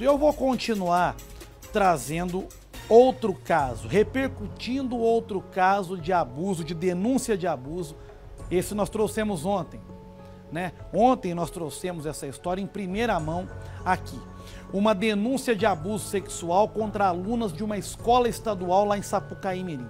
E eu vou continuar trazendo outro caso, repercutindo outro caso de abuso, de denúncia de abuso. Esse nós trouxemos ontem, né? Ontem nós trouxemos essa história em primeira mão aqui. Uma denúncia de abuso sexual contra alunas de uma escola estadual lá em Sapucaí, Mirim.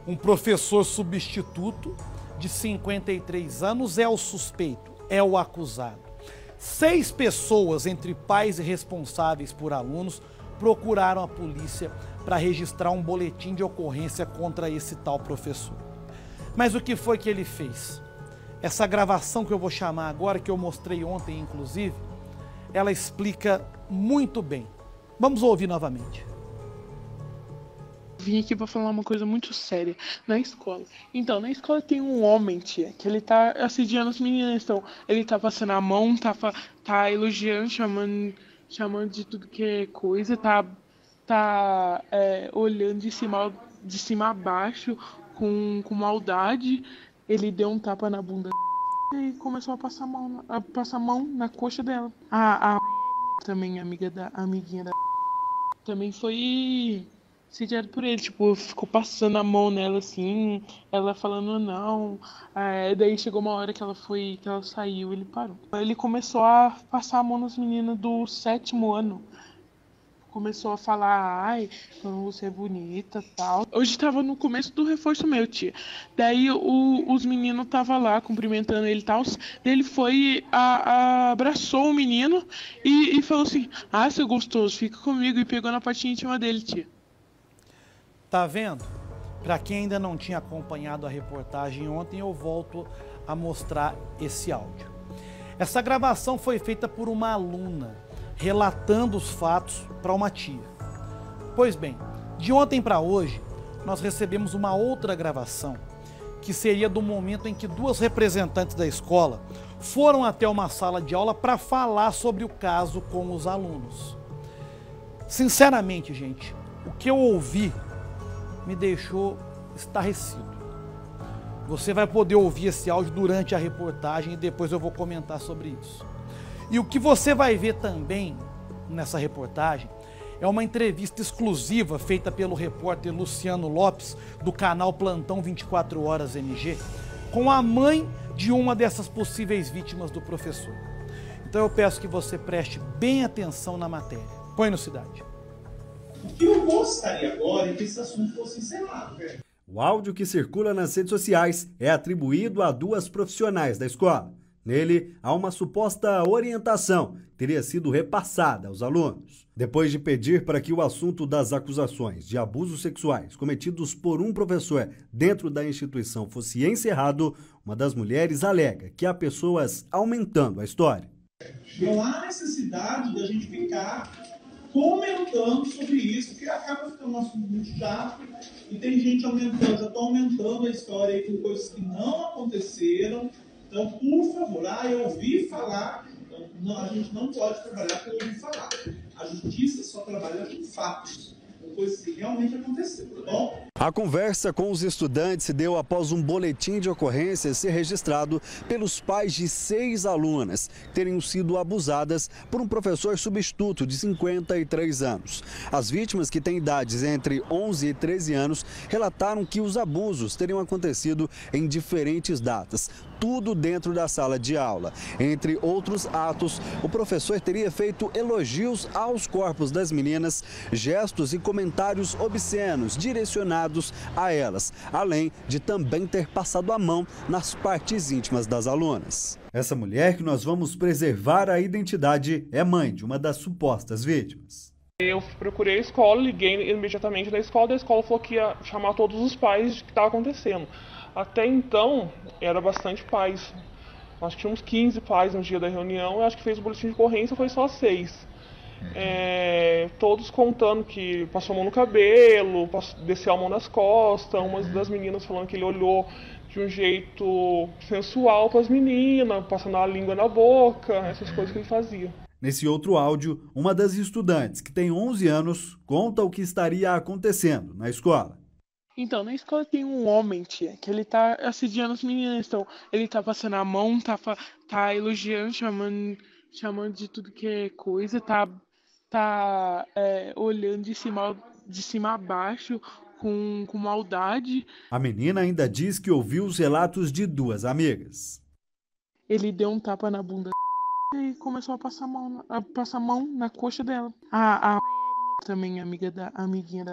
Um professor substituto de 53 anos é o suspeito, é o acusado. 6 pessoas, entre pais e responsáveis por alunos, procuraram a polícia para registrar um boletim de ocorrência contra esse tal professor. Mas o que foi que ele fez? Essa gravação que eu vou chamar agora, que eu mostrei ontem inclusive, ela explica muito bem. Vamos ouvir novamente. Vim aqui pra falar uma coisa muito séria. Na escola. Então, na escola tem um homem, tia, que ele tá assediando as meninas. Então, ele tá passando a mão, tá elogiando, chamando de tudo que é coisa, olhando de cima a baixo, com maldade. Ele deu um tapa na bunda e começou a passar a mão na coxa dela. A também, amiguinha da também foi sediado por ele, tipo, ficou passando a mão nela assim, ela falando não. Daí chegou uma hora que ela saiu, ele parou. Ele começou a passar a mão nas meninas do 7º ano. Começou a falar, ai, como você é bonita, tal. Hoje tava no começo do reforço meu, tia. Daí os meninos tava lá cumprimentando ele e tal. Daí ele foi, abraçou o menino e falou assim, seu gostoso, fica comigo. E pegou na parte íntima dele, tia. Tá vendo? Para quem ainda não tinha acompanhado a reportagem ontem, eu volto a mostrar esse áudio. Essa gravação foi feita por uma aluna, relatando os fatos para uma tia. Pois bem, de ontem para hoje, nós recebemos uma outra gravação, que seria do momento em que 2 representantes da escola foram até uma sala de aula para falar sobre o caso com os alunos. Sinceramente, gente, o que eu ouvi me deixou estarrecido. Você vai poder ouvir esse áudio durante a reportagem e depois eu vou comentar sobre isso. E o que você vai ver também nessa reportagem é uma entrevista exclusiva feita pelo repórter Luciano Lopes, do canal Plantão 24 Horas MG, com a mãe de uma dessas possíveis vítimas do professor. Então eu peço que você preste bem atenção na matéria. Põe no Cidade. O que eu gostaria agora é que esse assunto fosse encerrado. O áudio que circula nas redes sociais é atribuído a 2 profissionais da escola. Nele, há uma suposta orientação que teria sido repassada aos alunos. Depois de pedir para que o assunto das acusações de abusos sexuais cometidos por um professor dentro da instituição fosse encerrado, uma das mulheres alega que há pessoas aumentando a história. Não há necessidade da gente ficar comentando sobre isso, porque acaba ficando um assunto muito chato e tem gente aumentando, já estou aumentando a história aí com coisas que não aconteceram. Então, por favor, eu ouvi falar, então, não, a gente não pode trabalhar com ouvir falar. A justiça só trabalha com fatos, com coisas que realmente aconteceram, tá bom? A conversa com os estudantes se deu após um boletim de ocorrência ser registrado pelos pais de 6 alunas que teriam sido abusadas por um professor substituto de 53 anos. As vítimas, que têm idades entre 11 e 13 anos, relataram que os abusos teriam acontecido em diferentes datas, tudo dentro da sala de aula. Entre outros atos, o professor teria feito elogios aos corpos das meninas, gestos e comentários obscenos direcionados a elas, além de também ter passado a mão nas partes íntimas das alunas. Essa mulher, que nós vamos preservar a identidade, é mãe de uma das supostas vítimas. Eu procurei a escola, liguei imediatamente da escola falou que ia chamar todos os pais de que estava acontecendo. Até então, era bastante pais. Acho que tinha uns 15 pais no dia da reunião. Eu acho que fez o boletim de ocorrência, foi só 6. Todos contando que passou a mão no cabelo, desceu a mão nas costas. Uma das meninas falando que ele olhou de um jeito sensual para as meninas, passando a língua na boca, essas coisas que ele fazia. Nesse outro áudio, uma das estudantes, que tem 11 anos, conta o que estaria acontecendo na escola. Então, na escola tem um homem, tia, que ele tá assediando as meninas. Então, ele tá passando a mão, tá elogiando, chamando de tudo que é coisa, tá olhando de cima a baixo com maldade. A menina ainda diz que ouviu os relatos de duas amigas. Ele deu um tapa na bunda e começou a passar a mão na coxa dela. A também, amiguinha da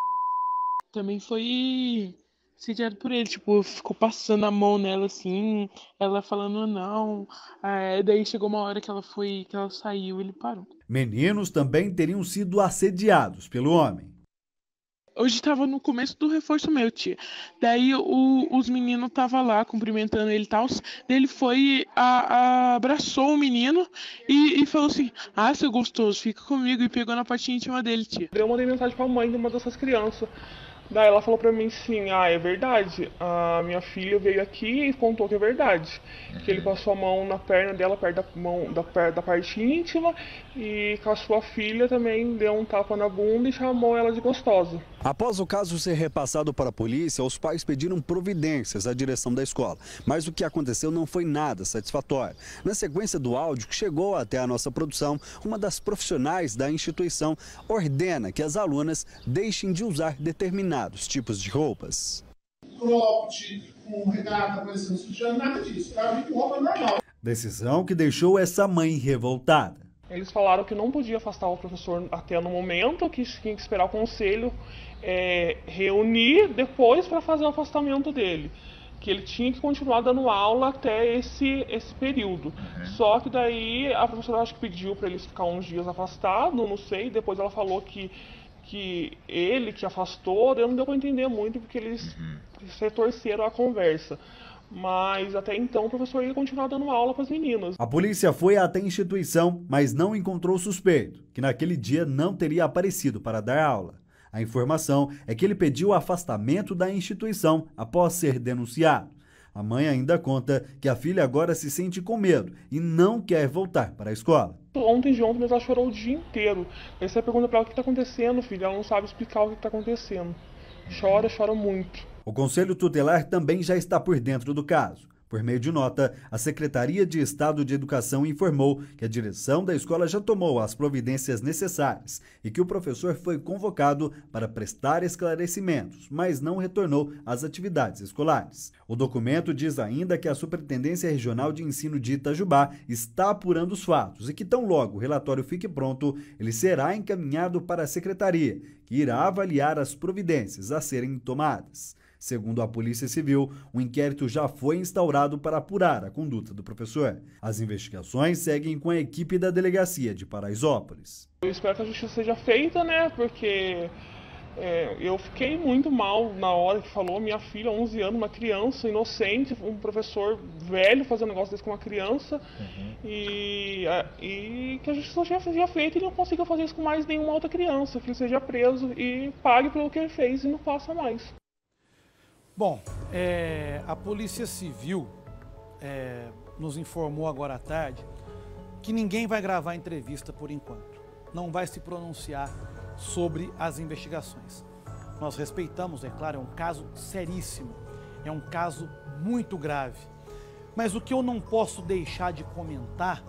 também foi sediado por ele, tipo, ficou passando a mão nela assim, ela falando não. Daí chegou uma hora que ela saiu, ele parou. Meninos também teriam sido assediados pelo homem. Hoje estava no começo do reforço meu, tia. Daí os meninos estavam lá cumprimentando ele e tal. Ele foi, abraçou o menino e falou assim: ah, seu gostoso, fica comigo. E pegou na parte íntima dele, tia. Eu mandei mensagem pra mãe de uma dessas crianças. Daí ela falou pra mim assim: ah, é verdade. A minha filha veio aqui e contou que é verdade. Que ele passou a mão na perna dela, perto da parte íntima. E com a sua filha também deu um tapa na bunda e chamou ela de gostosa. Após o caso ser repassado para a polícia, os pais pediram providências à direção da escola. Mas o que aconteceu não foi nada satisfatório. Na sequência do áudio que chegou até a nossa produção, uma das profissionais da instituição ordena que as alunas deixem de usar determinados tipos de roupas. Cropped, com regata, parecendo sutiã, nada disso, tá? De roupa normal. Decisão que deixou essa mãe revoltada. Eles falaram que não podia afastar o professor até no momento, que tinha que esperar o conselho reunir depois para fazer o afastamento dele. Que ele tinha que continuar dando aula até esse período. Só que daí a professora acho que pediu para eles ficar uns dias afastados, não sei, depois ela falou que ele que afastou, não deu para entender muito, porque eles retorceram a conversa. Mas até então o professor ia continuar dando aula para as meninas. A polícia foi até a instituição, mas não encontrou o suspeito, que naquele dia não teria aparecido para dar aula. A informação é que ele pediu o afastamento da instituição após ser denunciado. A mãe ainda conta que a filha agora se sente com medo e não quer voltar para a escola. Ontem de ontem, ela chorou o dia inteiro. Aí você pergunta para ela o que está acontecendo, filha. Ela não sabe explicar o que está acontecendo. Chora muito. O Conselho Tutelar também já está por dentro do caso. Por meio de nota, a Secretaria de Estado de Educação informou que a direção da escola já tomou as providências necessárias e que o professor foi convocado para prestar esclarecimentos, mas não retornou às atividades escolares. O documento diz ainda que a Superintendência Regional de Ensino de Itajubá está apurando os fatos e que tão logo o relatório fique pronto, ele será encaminhado para a Secretaria, que irá avaliar as providências a serem tomadas. Segundo a Polícia Civil, um inquérito já foi instaurado para apurar a conduta do professor. As investigações seguem com a equipe da Delegacia de Paraisópolis. Eu espero que a justiça seja feita, né? Porque eu fiquei muito mal na hora que falou minha filha, 11 anos, uma criança inocente, um professor velho fazendo um negócio desse com uma criança. E que a justiça seja feita e não consiga fazer isso com mais nenhuma outra criança. Que ele seja preso e pague pelo que ele fez e não faça mais. Bom, a Polícia Civil nos informou agora à tarde que ninguém vai gravar entrevista por enquanto. Não vai se pronunciar sobre as investigações. Nós respeitamos, é claro, é um caso seríssimo, é um caso muito grave. Mas o que eu não posso deixar de comentar,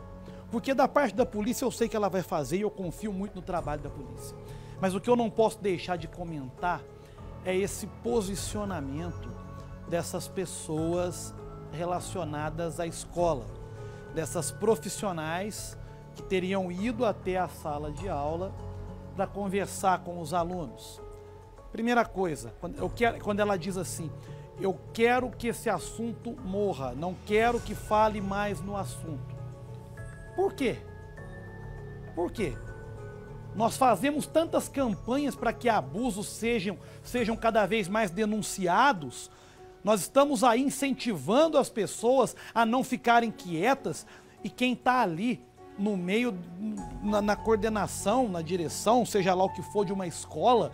porque da parte da polícia eu sei que ela vai fazer e eu confio muito no trabalho da polícia. Mas o que eu não posso deixar de comentar é esse posicionamento dessas pessoas relacionadas à escola, dessas profissionais que teriam ido até a sala de aula para conversar com os alunos. Primeira coisa, quando ela diz assim, eu quero que esse assunto morra, não quero que fale mais no assunto. Por quê? Por quê? Nós fazemos tantas campanhas para que abusos sejam cada vez mais denunciados. Nós estamos aí incentivando as pessoas a não ficarem quietas. E quem está ali no meio, na coordenação, na direção, seja lá o que for de uma escola,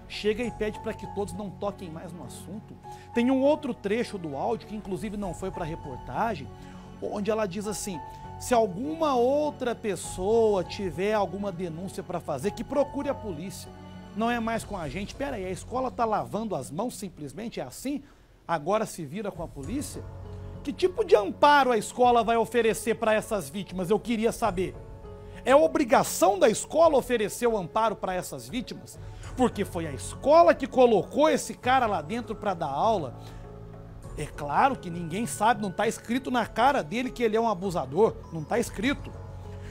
chega e pede para que todos não toquem mais no assunto. Tem um outro trecho do áudio, que inclusive não foi para a reportagem, onde ela diz assim, se alguma outra pessoa tiver alguma denúncia para fazer, que procure a polícia. Não é mais com a gente. Espera aí, a escola está lavando as mãos simplesmente? É assim? Agora se vira com a polícia? Que tipo de amparo a escola vai oferecer para essas vítimas? Eu queria saber. É obrigação da escola oferecer o amparo para essas vítimas, porque foi a escola que colocou esse cara lá dentro para dar aula. É claro que ninguém sabe, não está escrito na cara dele que ele é um abusador, não está escrito.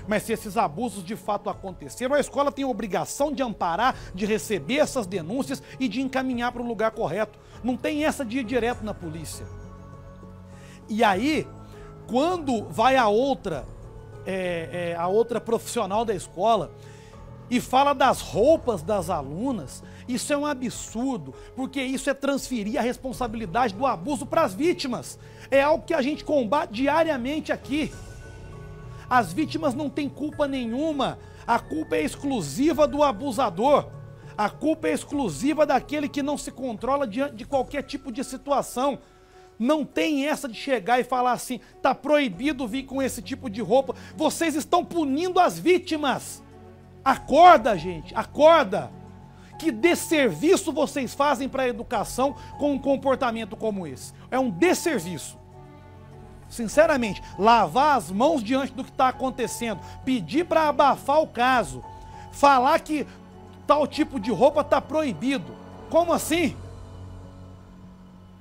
Mas se esses abusos de fato aconteceram, a escola tem a obrigação de amparar, de receber essas denúncias e de encaminhar para o lugar correto. Não tem essa de ir direto na polícia. E aí, quando vai a outra profissional da escola e fala das roupas das alunas, isso é um absurdo, porque isso é transferir a responsabilidade do abuso para as vítimas. É algo que a gente combate diariamente aqui. As vítimas não têm culpa nenhuma, a culpa é exclusiva do abusador, a culpa é exclusiva daquele que não se controla diante de qualquer tipo de situação. Não tem essa de chegar e falar assim, tá proibido vir com esse tipo de roupa. Vocês estão punindo as vítimas. Acorda, gente, acorda. Que desserviço vocês fazem para a educação com um comportamento como esse. É um desserviço. Sinceramente, lavar as mãos diante do que está acontecendo, pedir para abafar o caso, falar que tal tipo de roupa está proibido. Como assim?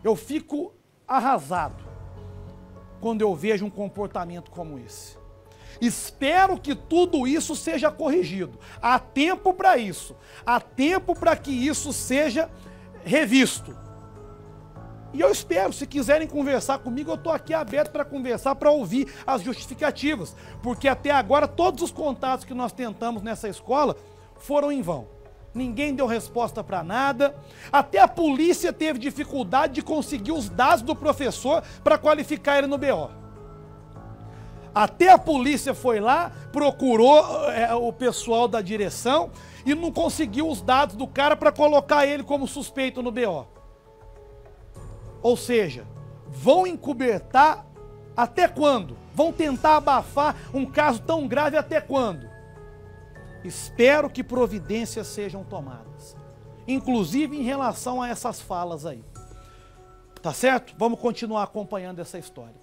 Eu fico arrasado quando eu vejo um comportamento como esse. Espero que tudo isso seja corrigido. Há tempo para isso. Há tempo para que isso seja revisto. E eu espero, se quiserem conversar comigo, eu estou aqui aberto para conversar, para ouvir as justificativas. Porque até agora todos os contatos que nós tentamos nessa escola foram em vão. Ninguém deu resposta para nada. Até a polícia teve dificuldade de conseguir os dados do professor para qualificar ele no BO. Até a polícia foi lá, procurou o pessoal da direção e não conseguiu os dados do cara para colocar ele como suspeito no BO. Ou seja, vão encobertar até quando? Vão tentar abafar um caso tão grave até quando? Espero que providências sejam tomadas, inclusive em relação a essas falas aí. Tá certo? Vamos continuar acompanhando essa história.